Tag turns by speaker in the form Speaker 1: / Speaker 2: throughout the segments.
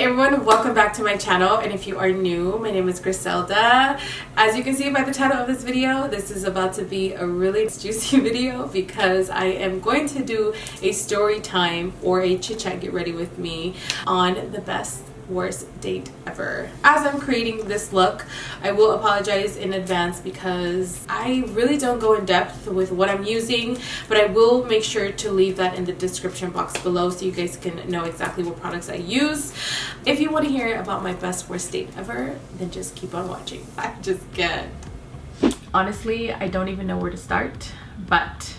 Speaker 1: everyone, welcome back to my channel, and if you are new, my name is Griselda. As you can see by the title of this video, this is about to be a really juicy video because I am going to do a story time or a chit chat get ready with me on the best worst date ever. As I'm creating this look, I will apologize in advance because I really don't go in depth with what I'm using, but I will make sure to leave that in the description box below so you guys can know exactly what products I use. If you want to hear about my best worst date ever, then just keep on watching. I just can't. Honestly, I don't even know where to start, but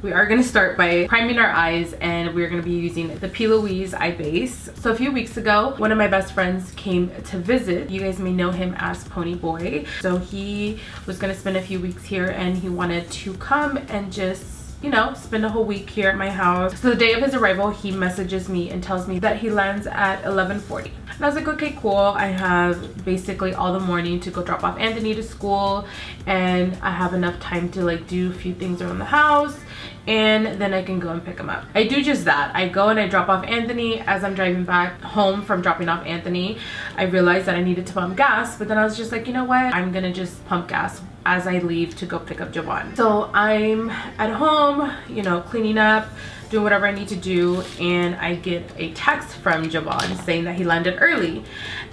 Speaker 1: we are going to start by priming our eyes, and we're going to be using the P.LOUISE Eye Base. So a few weeks ago, one of my best friends came to visit. You guys may know him as Pony Boy. So he was going to spend a few weeks here, and he wanted to come and just, you know, spend a whole week here at my house. So the day of his arrival, he messages me and tells me that he lands at 11:40. And I was like, okay, cool. I have basically all the morning to go drop off Anthony to school, and I have enough time to like do a few things around the house, and then I can go and pick him up. I do just that. I go and I drop off Anthony. As I'm driving back home from dropping off Anthony, I realized that I needed to pump gas, but then I was just like, you know what? I'm gonna just pump gas as I leave to go pick up Javon. So I'm at home, you know, cleaning up, doing whatever I need to do, and I get a text from Javon saying that he landed early.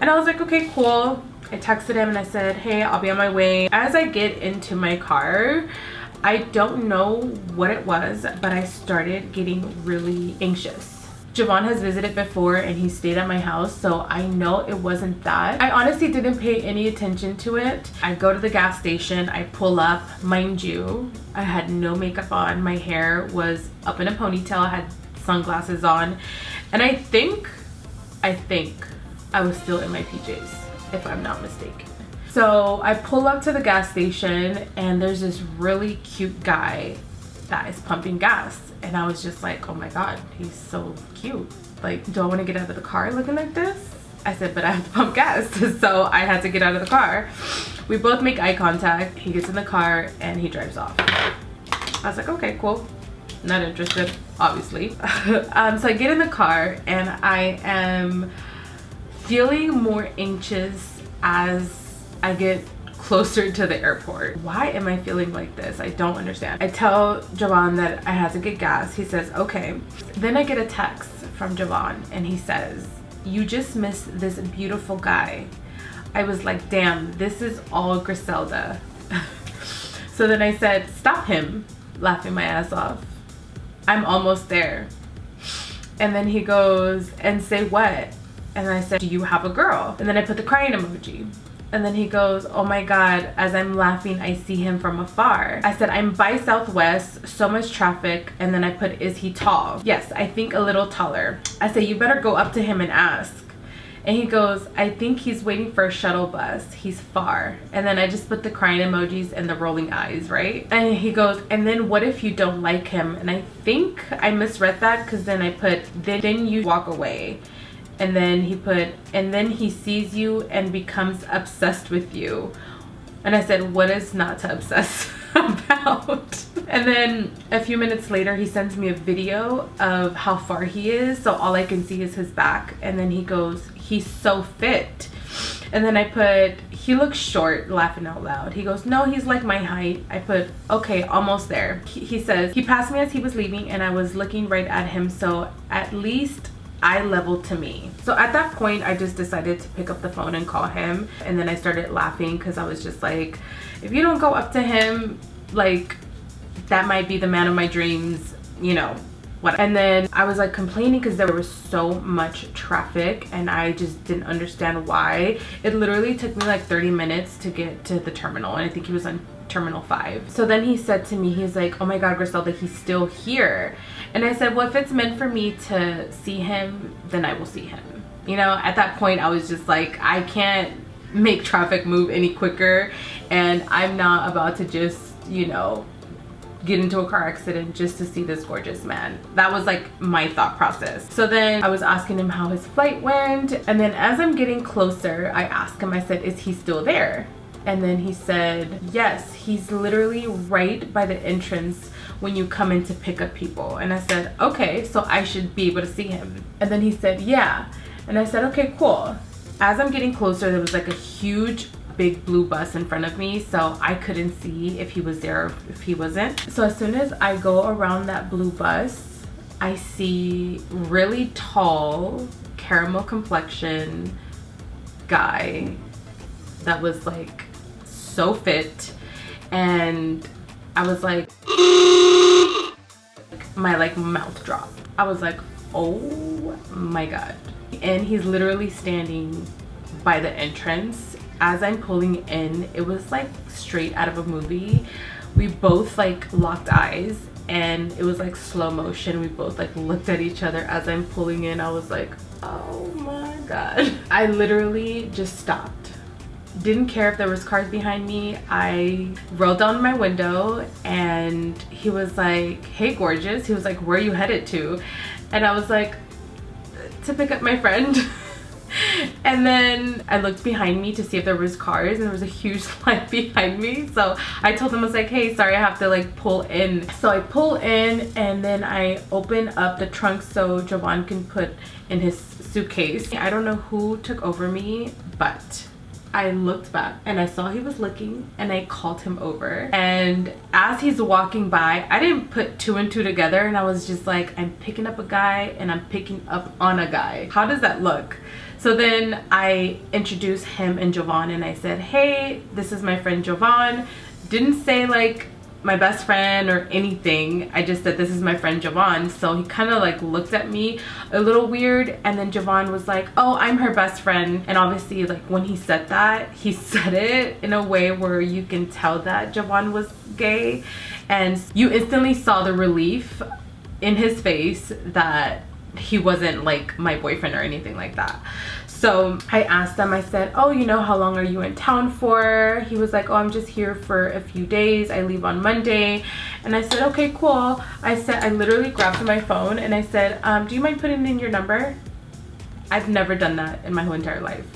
Speaker 1: And I was like, okay, cool. I texted him and I said, hey, I'll be on my way. As I get into my car, I don't know what it was, but I started getting really anxious. Javon has visited before and he stayed at my house, so I know it wasn't that. I honestly didn't pay any attention to it. I go to the gas station, I pull up. Mind you, I had no makeup on. My hair was up in a ponytail. I had sunglasses on, and I think I was still in my PJs, if I'm not mistaken. So I pull up to the gas station, and there's this really cute guy that is pumping gas, and I was just like, oh my god, he's so cute. Like, do I want to get out of the car looking like this? I said, but I have to pump gas. So I had to get out of the car. We both make eye contact. He gets in the car and he drives off. I was like, okay, cool. Not interested, obviously. So I get in the car and I am feeling more anxious as I get closer to the airport. Why am I feeling like this? I don't understand. I tell Javon that I had to get gas. He says, okay. Then I get a text from Javon and he says, you just missed this beautiful guy. I was like, damn, this is all Griselda. So then I said, stop him, laughing my ass off. I'm almost there. And then he goes, and say what? And I said, do you have a girl? And then I put the crying emoji. And then he goes, oh my god, as I'm laughing, I see him from afar. I said, I'm by Southwest, so much traffic. And then I put, is he tall? Yes, I think a little taller. I say, you better go up to him and ask. And he goes, I think he's waiting for a shuttle bus. He's far. And then I just put the crying emojis and the rolling eyes, right? And he goes, and then what if you don't like him? And I think I misread that because then I put, then you walk away. And then he put, and then he sees you and becomes obsessed with you. And I said, what is not to obsess about? And then a few minutes later, he sends me a video of how far he is. So all I can see is his back. And then he goes, he's so fit. And then I put, he looks short, laughing out loud. He goes, no, he's like my height. I put, okay, almost there. He says, he passed me as he was leaving and I was looking right at him. So at least eye level to me. So at that point, I just decided to pick up the phone and call him. And then I started laughing because I was just like, if you don't go up to him, like, that might be the man of my dreams, you know, what. And then I was like complaining because there was so much traffic and I just didn't understand why. It literally took me like 30 minutes to get to the terminal, and I think he was on Terminal 5. So then he said to me, he's like, oh my god, Griselda, he's still here. And I said, well, if it's meant for me to see him, then I will see him. You know, at that point, I was just like, I can't make traffic move any quicker, and I'm not about to just, you know, get into a car accident just to see this gorgeous man. That was like my thought process. So then I was asking him how his flight went, and then as I'm getting closer, I asked him, I said, is he still there? And then he said, yes, he's literally right by the entrance when you come in to pick up people. And I said, okay, so I should be able to see him. And then he said, yeah. And I said, okay, cool. As I'm getting closer, there was like a huge big blue bus in front of me, so I couldn't see if he was there or if he wasn't. So as soon as I go around that blue bus, I see really tall, caramel complexion guy that was like so fit, and I was like, my like mouth dropped. I was like, oh my god. And he's literally standing by the entrance. As I'm pulling in, it was like straight out of a movie. We both like locked eyes, and it was like slow motion. We both like looked at each other as I'm pulling in. I was like, oh my god. I literally just stopped. Didn't care if there was cars behind me. I rolled down my window, and he was like, hey gorgeous. He was like, where are you headed to? And I was like, to pick up my friend. And then I looked behind me to see if there was cars, and there was a huge line behind me. So I told him, I was like, hey, sorry, I have to like pull in. So I pull in, and then I open up the trunk so Jovan can put in his suitcase. I don't know who took over me, but I looked back and I saw he was looking, and I called him over. And as he's walking by, I didn't put two and two together, and I was just like, I'm picking up a guy and I'm picking up on a guy. How does that look? So then I introduced him and Jovan, and I said, hey, this is my friend Jovan. Didn't say like my best friend or anything. I just said, this is my friend Jovan. So he kind of like looked at me a little weird, and then Jovan was like, oh, I'm her best friend. And obviously like when he said that, he said it in a way where you can tell that Jovan was gay, and you instantly saw the relief in his face that he wasn't like my boyfriend or anything like that. So I asked them, I said, oh, you know, how long are you in town for? He was like, oh, I'm just here for a few days. I leave on Monday. And I said, okay, cool. I said, I literally grabbed my phone and I said, do you mind putting in your number? I've never done that in my whole entire life.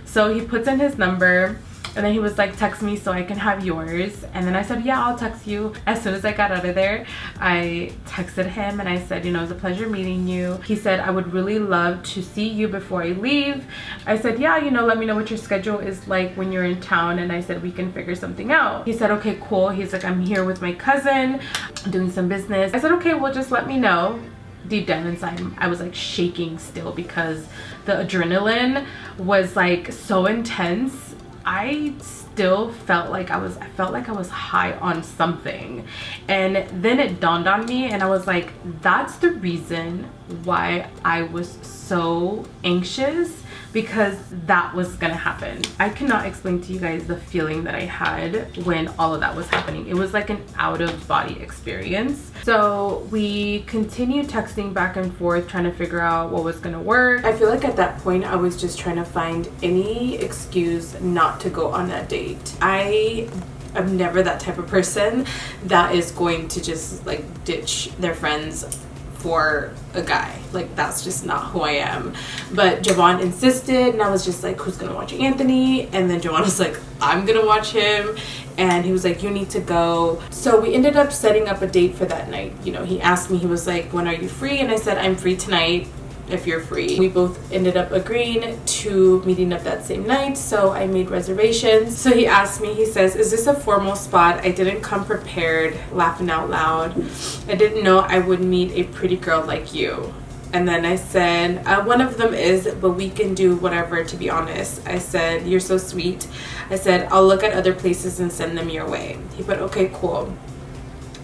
Speaker 1: So he puts in his number, and then he was like, text me so I can have yours. And then I said, yeah, I'll text you. As soon as I got out of there, I texted him and I said, you know, it was a pleasure meeting you. He said, I would really love to see you before I leave. I said, yeah, you know, let me know what your schedule is like when you're in town. And I said, we can figure something out. He said, okay, cool. He's like, I'm here with my cousin doing some business. I said, okay, well, just let me know. Deep down inside, I was like shaking still because the adrenaline was like so intense. I still felt like I was high on something. And then it dawned on me, and I was like, that's the reason why I was so anxious, because that was gonna happen. I cannot explain to you guys the feeling that I had when all of that was happening. It was like an out of body experience. So we continued texting back and forth, trying to figure out what was gonna work. I feel like at that point I was just trying to find any excuse not to go on that date. I'm never that type of person that is going to just like ditch their friends for a guy. Like, that's just not who I am. But Jovan insisted, and I was just like, who's gonna watch Anthony? And then Jovan was like, I'm gonna watch him. And he was like, you need to go. So we ended up setting up a date for that night. You know, he asked me, he was like, when are you free? And I said, I'm free tonight if you're free. We both ended up agreeing to meeting up that same night, so I made reservations. So he asked me, he says, is this a formal spot? I didn't come prepared, laughing out loud. I didn't know I would meet a pretty girl like you. And then I said, one of them is, but we can do whatever, to be honest. I said, you're so sweet. I said, I'll look at other places and send them your way. He put, okay, cool.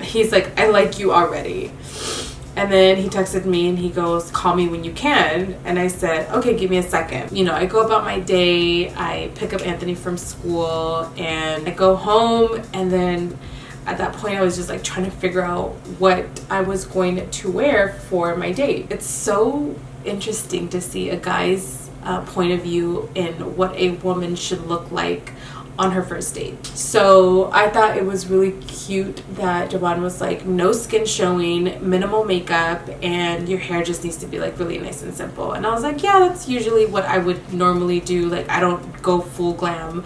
Speaker 1: He's like, I like you already. And then he texted me and he goes, call me when you can. And I said, okay, give me a second. You know, I go about my day, I pick up Anthony from school, and I go home. And then at that point I was just like trying to figure out what I was going to wear for my date. It's so interesting to see a guy's point of view in what a woman should look like on her first date. So I thought it was really cute that Jovan was like, no skin showing, minimal makeup, and your hair just needs to be like really nice and simple. And I was like, yeah, that's usually what I would normally do. Like, I don't go full glam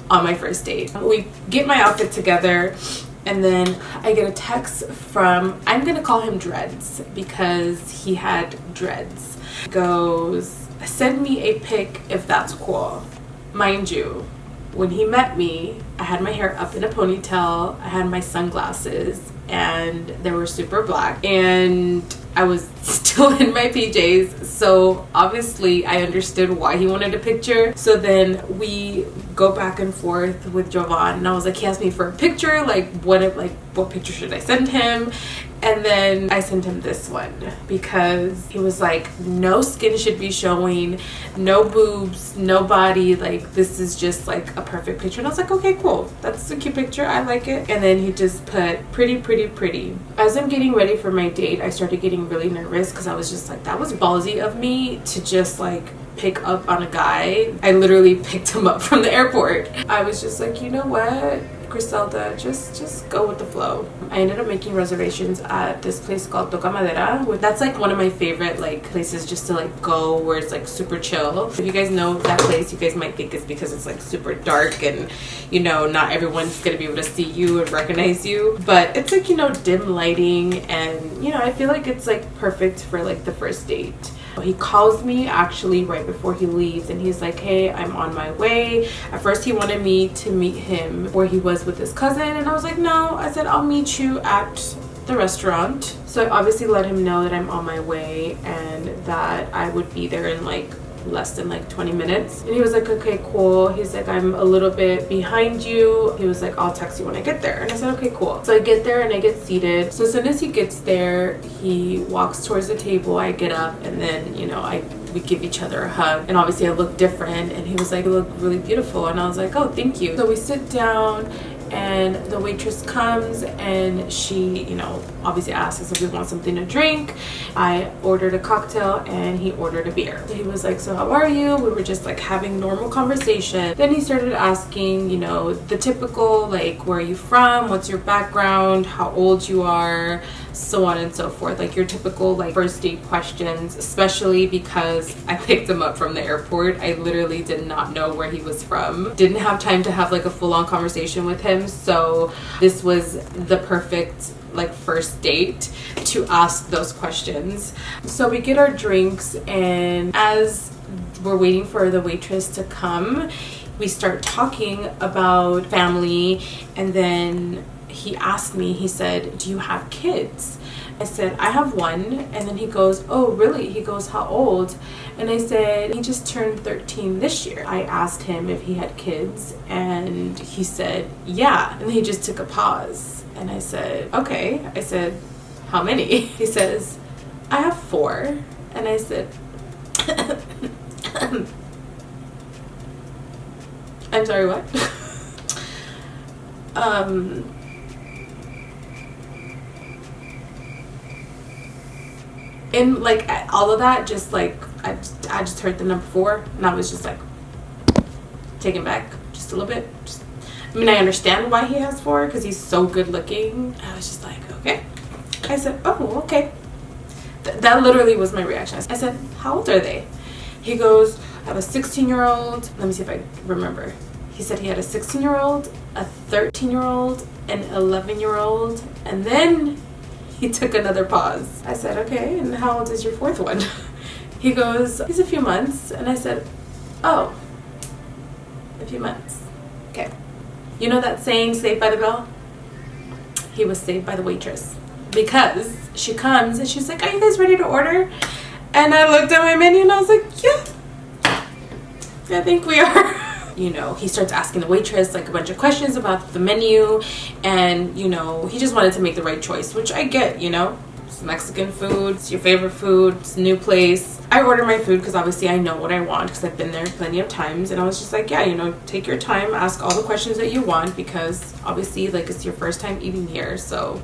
Speaker 1: on my first date. We get my outfit together, and then I get a text from, I'm gonna call him Dreads because he had dreads. Goes, send me a pic if that's cool. Mind you, when he met me, I had my hair up in a ponytail, I had my sunglasses, and they were super black, and I was still in my PJs, so obviously I understood why he wanted a picture. So then we go back and forth with Jovan, and I was like, he asked me for a picture, like what picture should I send him? And then I sent him this one because he was like, no skin should be showing, no boobs, no body, like this is just like a perfect picture. And I was like, okay, cool, that's a cute picture, I like it. And then he just put pretty, pretty, pretty. As I'm getting ready for my date, I started getting really nervous because I was just like, that was ballsy of me to just like pick up on a guy. I literally picked him up from the airport. I was just like, you know what, Griselda, just go with the flow. I ended up making reservations at this place called Toca Madera. That's like one of my favorite like places just to like go, where it's like super chill. If you guys know that place, you guys might think it's because it's like super dark and, you know, not everyone's gonna be able to see you and recognize you, but it's like, you know, dim lighting, and you know, I feel like it's like perfect for like the first date. He calls me actually right before he leaves, and he's like, hey, I'm on my way. At first he wanted me to meet him where he was with his cousin, and I was like, no. I said, I'll meet you at the restaurant. So I obviously let him know that I'm on my way and that I would be there in like less than like 20 minutes. And he was like, okay, cool. He's like, I'm a little bit behind you. He was like, I'll text you when I get there. And I said, okay, cool. So I get there and I get seated. So as soon as he gets there, he walks towards the table. I get up, and then, you know, we give each other a hug, and obviously I look different, and he was like, you look really beautiful, and I was like, oh, thank you. So we sit down, and the waitress comes, and she, you know, obviously asks us if we want something to drink. I ordered a cocktail and he ordered a beer. He was like, so how are you? We were just like having normal conversation. Then he started asking, you know, the typical like, where are you from, what's your background, how old you are, so on and so forth, like your typical like first date questions, especially because I picked him up from the airport. I literally did not know where he was from, didn't have time to have like a full-on conversation with him, so this was the perfect like first date to ask those questions. So we get our drinks, and as we're waiting for the waitress to come, we start talking about family, and then he asked me, he said, do you have kids? I said, I have one. And then he goes, oh really? He goes, how old? And I said, he just turned 13 this year. I asked him if he had kids, and he said, yeah. And he just took a pause, and I said, okay. I said, how many? He says, I have 4. And I said, I'm sorry, what? And like all of that, just like I just heard the number 4, and I was just like taken back just a little bit. I mean, I understand why he has 4 because he's so good looking. I was just like, okay. I said, oh, okay. That literally was my reaction. I said, how old are they? He goes, I have a 16-year-old. Let me see if I remember. He said he had a 16-year-old, a 13-year-old, an 11-year-old, and then he took another pause. I said, okay, and how old is your 4th one? He goes, he's a few months. And I said, oh, a few months. Okay. You know that saying, saved by the bell? He was saved by the waitress, because she comes and she's like, are you guys ready to order? And I looked at my menu and I was like, yeah, I think we are. You know, he starts asking the waitress like a bunch of questions about the menu, and you know, he just wanted to make the right choice, which I get. You know, it's Mexican food, it's your favorite food, it's a new place. I order my food because obviously I know what I want because I've been there plenty of times, and I was just like, yeah, you know, take your time, ask all the questions that you want, because obviously like it's your first time eating here, so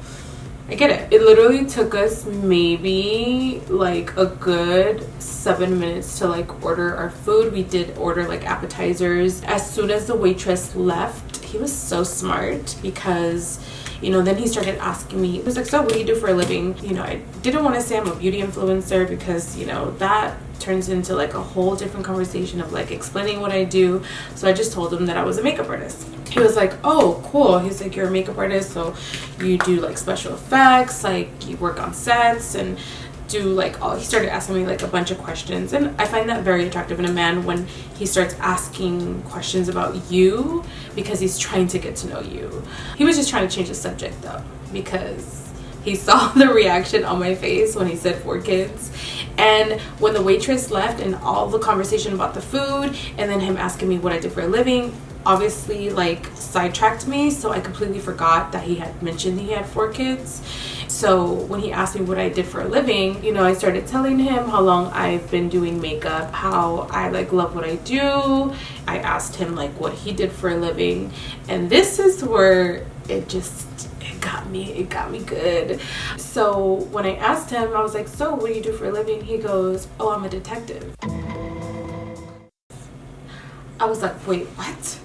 Speaker 1: I get it. It literally took us maybe like a good 7 minutes to like order our food. We did order like appetizers. As soon as the waitress left, he was so smart, because you know, then he started asking me, he was like, so what do you do for a living? You know, I didn't want to say I'm a beauty influencer because, you know, that turns into like a whole different conversation of like explaining what I do. So I just told him that I was a makeup artist. He was like, oh, cool. He's like, you're a makeup artist, so you do like special effects, like you work on sets. And do like all, he started asking me like a bunch of questions, and I find that very attractive in a man when he starts asking questions about you because he's trying to get to know you. He was just trying to change the subject though, because he saw the reaction on my face when he said 4 kids. And when the waitress left and all the conversation about the food and then him asking me what I did for a living, obviously like sidetracked me, so I completely forgot that he had mentioned he had 4 kids. So when he asked me what I did for a living, you know, I started telling him how long I've been doing makeup, how I like love what I do. I asked him like what he did for a living, and this is where it got me good. So when I asked him, I was like, so what do you do for a living? He goes, oh, I'm a detective. I was like, wait, what?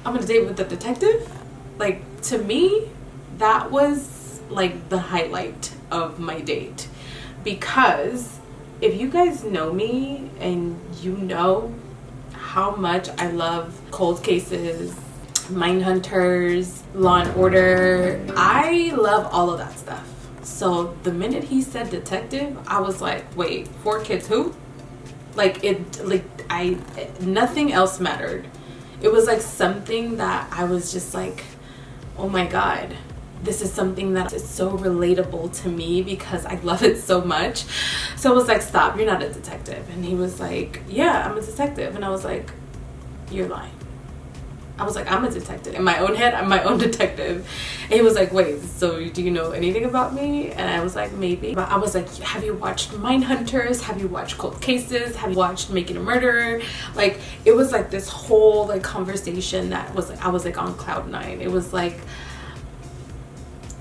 Speaker 1: I'm on a date with a detective? Like, to me, that was like the highlight of my date, because if you guys know me and you know how much I love cold cases, Mindhunters, Law and Order, I love all of that stuff. So the minute he said detective, I was like, wait, 4 kids who? Nothing else mattered. It was like something that I was just like, oh my god, this is something that is so relatable to me because I love it so much. So I was like, stop, you're not a detective. And he was like, yeah, I'm a detective. And I was like, you're lying. I was like, I'm a detective. In my own head, I'm my own detective. And he was like, wait, so do you know anything about me? And I was like, maybe. But I was like, have you watched Mindhunters? Have you watched Cold Cases? Have you watched Making a Murderer? Like, it was like this whole like conversation that was like, I was like on cloud 9. It was like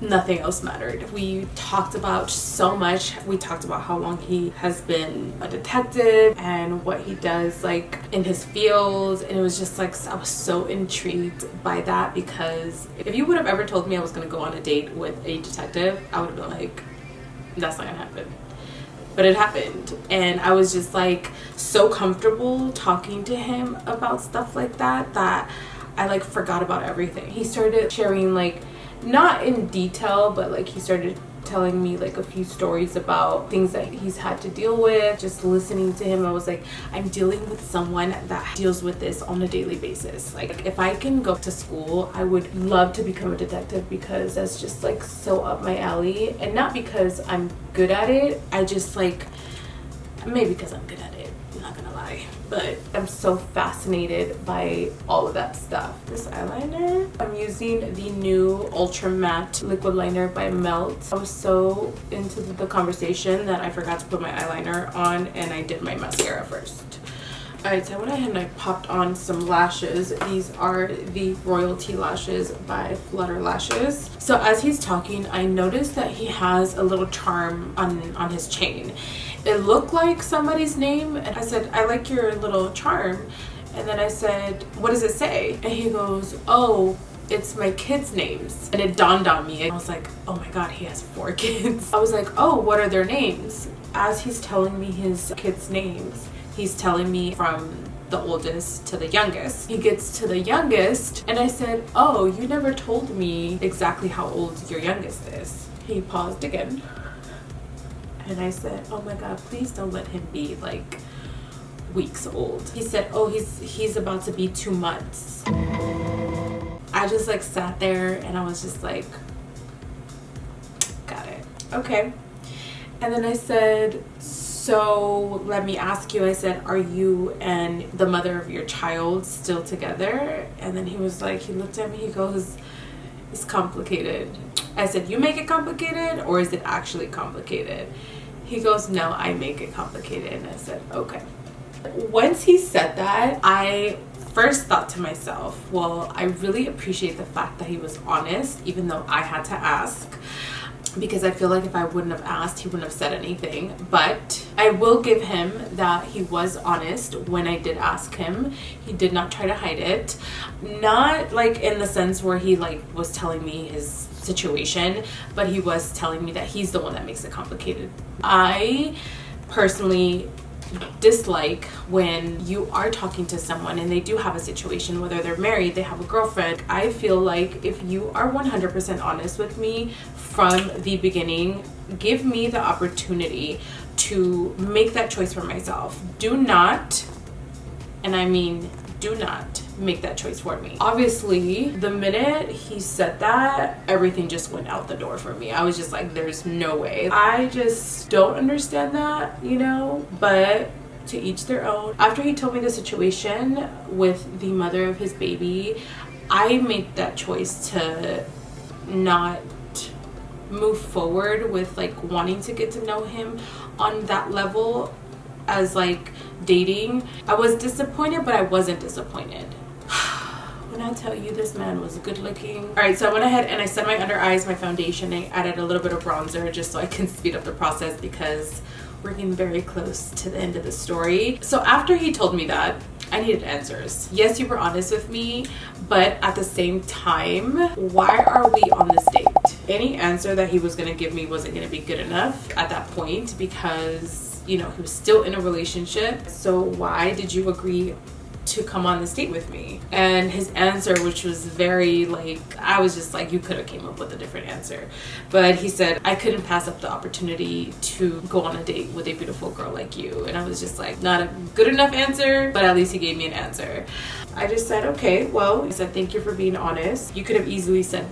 Speaker 1: nothing else mattered. We talked about so much. We talked about how long he has been a detective and what he does like in his field, and it was just like, I was so intrigued by that, because if you would have ever told me I was going to go on a date with a detective, I would have been like, that's not gonna happen. But it happened, and I was just like so comfortable talking to him about stuff like that that I like forgot about everything. He started sharing, like, not in detail, but like he started telling me like a few stories about things that he's had to deal with. Just listening to him, I was like, I'm dealing with someone that deals with this on a daily basis. Like, if I can go to school, I would love to become a detective, because that's just like so up my alley. And not because I'm good at it, I just like, maybe because I'm good at it, I'm not gonna lie, but I'm so fascinated by all of that stuff. This eyeliner, I'm using the new Ultra Matte Liquid Liner by Melt. I was so into the conversation that I forgot to put my eyeliner on, and I did my mascara first. Alright, so I went ahead and I popped on some lashes. These are the Royalty lashes by Flutter Lashes. So as he's talking, I noticed that he has a little charm on his chain. It looked like somebody's name, and I said, I like your little charm. And then I said, what does it say? And he goes, oh, it's my kids' names. And it dawned on me, and I was like, oh my god, he has 4 kids. I was like, oh, what are their names? As he's telling me his kids' names, he's telling me from the oldest to the youngest. He gets to the youngest, and I said, oh, you never told me exactly how old your youngest is. He paused again. And I said, oh my god, please don't let him be like weeks old. He said, oh, he's about to be 2 months. I just like sat there and I was just like, got it. Okay. And then I said, so let me ask you, I said, are you and the mother of your child still together? And then he was like, he looked at me, he goes, it's complicated. I said, you make it complicated, or is it actually complicated? He goes, no, I make it complicated. And I said, okay. Once he said that, I first thought to myself, well, I really appreciate the fact that he was honest, even though I had to ask, because I feel like if I wouldn't have asked, he wouldn't have said anything. But I will give him that he was honest when I did ask him. He did not try to hide it. Not like in the sense where he like was telling me his situation, but he was telling me that he's the one that makes it complicated. I personally dislike when you are talking to someone and they do have a situation, whether they're married, they have a girlfriend. I feel like if you are 100% honest with me from the beginning, give me the opportunity to make that choice for myself. Do not, and I mean do not, make that choice for me. Obviously, the minute he said that, everything just went out the door for me. I was just like, there's no way. I just don't understand that, you know, but to each their own. After he told me the situation with the mother of his baby, I made that choice to not move forward with like wanting to get to know him on that level as like dating. I was disappointed, but I wasn't disappointed. When I tell you this man was good looking. All right, so I went ahead and I set my under eyes, my foundation. I added a little bit of bronzer just so I can speed up the process because we're getting very close to the end of the story. So after he told me that, I needed answers. Yes, you were honest with me, but at the same time, why are we on this date? Any answer that he was gonna give me wasn't gonna be good enough at that point because, you know, he was still in a relationship. So why did you agree to come on this date with me? And his answer, which was very like, I was just like, you could have came up with a different answer. But he said, I couldn't pass up the opportunity to go on a date with a beautiful girl like you. And I was just like, not a good enough answer, but at least he gave me an answer. I just said, okay, well, I said, thank you for being honest. You could have easily said,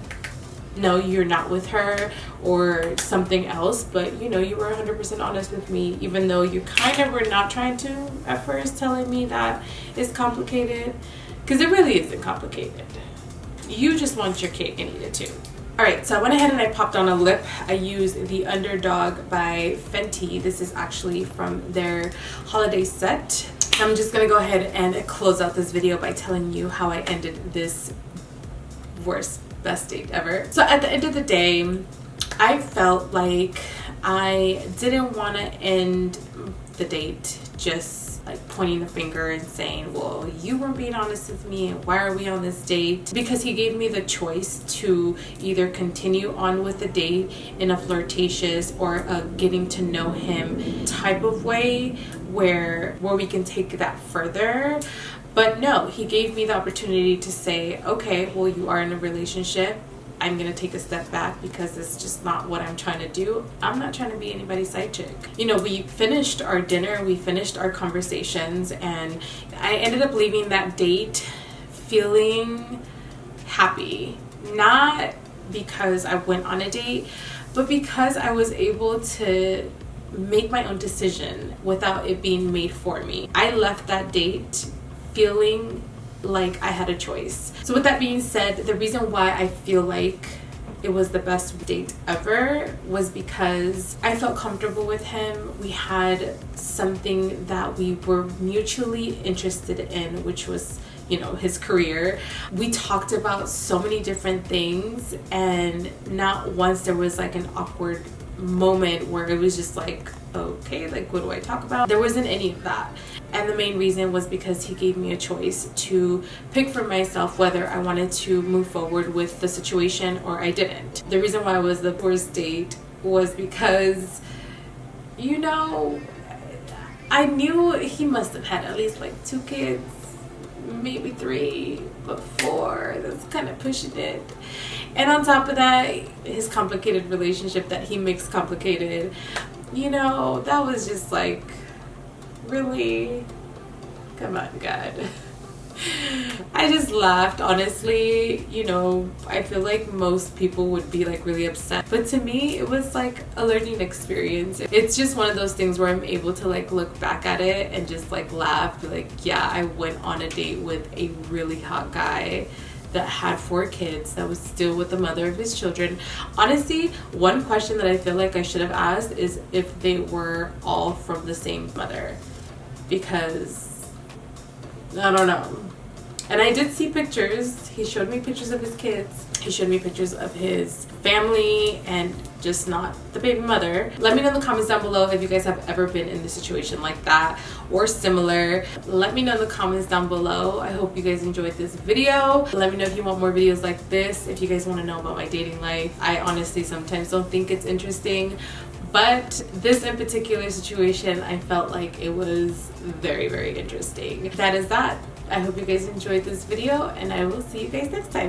Speaker 1: no, you're not with her or something else, but you know, you were 100% honest with me, even though you kind of were not trying to at first, telling me that it's complicated, because it really isn't complicated. You just want your cake and eat it too. All right, so I went ahead and I popped on a lip. I used the Underdawg by Fenty. This is actually from their holiday set. I'm just gonna go ahead and close out this video by telling you how I ended this best date ever. So at the end of the day, I felt like I didn't want to end the date just like pointing the finger and saying, well, you weren't being honest with me and why are we on this date? Because he gave me the choice to either continue on with the date in a flirtatious or a getting to know him type of way where we can take that further. But no, he gave me the opportunity to say, okay, well, you are in a relationship. I'm gonna take a step back because it's just not what I'm trying to do. I'm not trying to be anybody's side chick. You know, we finished our dinner, we finished our conversations, and I ended up leaving that date feeling happy. Not because I went on a date, but because I was able to make my own decision without it being made for me. I left that date feeling like I had a choice. So with that being said, the reason why I feel like it was the best date ever was because I felt comfortable with him. We had something that we were mutually interested in, which was, you know, his career. We talked about so many different things, and not once there was like an awkward moment where it was just like, okay, like what do I talk about? There wasn't any of that. And the main reason was because he gave me a choice to pick for myself whether I wanted to move forward with the situation or I didn't. The reason why it was the worst date was because, you know, I knew he must have had at least like 2 kids, maybe 3, but 4, that's kind of pushing it. And on top of that, his complicated relationship that he makes complicated, you know, that was just like, really? Come on, God. I just laughed, honestly. You know, I feel like most people would be like really upset, but to me it was like a learning experience. It's just one of those things where I'm able to like look back at it and just like laugh, be like, yeah, I went on a date with a really hot guy that had 4 kids, that was still with the mother of his children. Honestly, one question that I feel like I should have asked is if they were all from the same mother, because I don't know. And I did see pictures. He showed me pictures of his kids. He showed me pictures of his family and just not the baby mother. Let me know in the comments down below if you guys have ever been in a situation like that or similar. Let me know in the comments down below. I hope you guys enjoyed this video. Let me know if you want more videos like this, if you guys want to know about my dating life. I honestly sometimes don't think it's interesting, but this in particular situation, I felt like it was very, very interesting. That is that. I hope you guys enjoyed this video, and I will see you guys next time.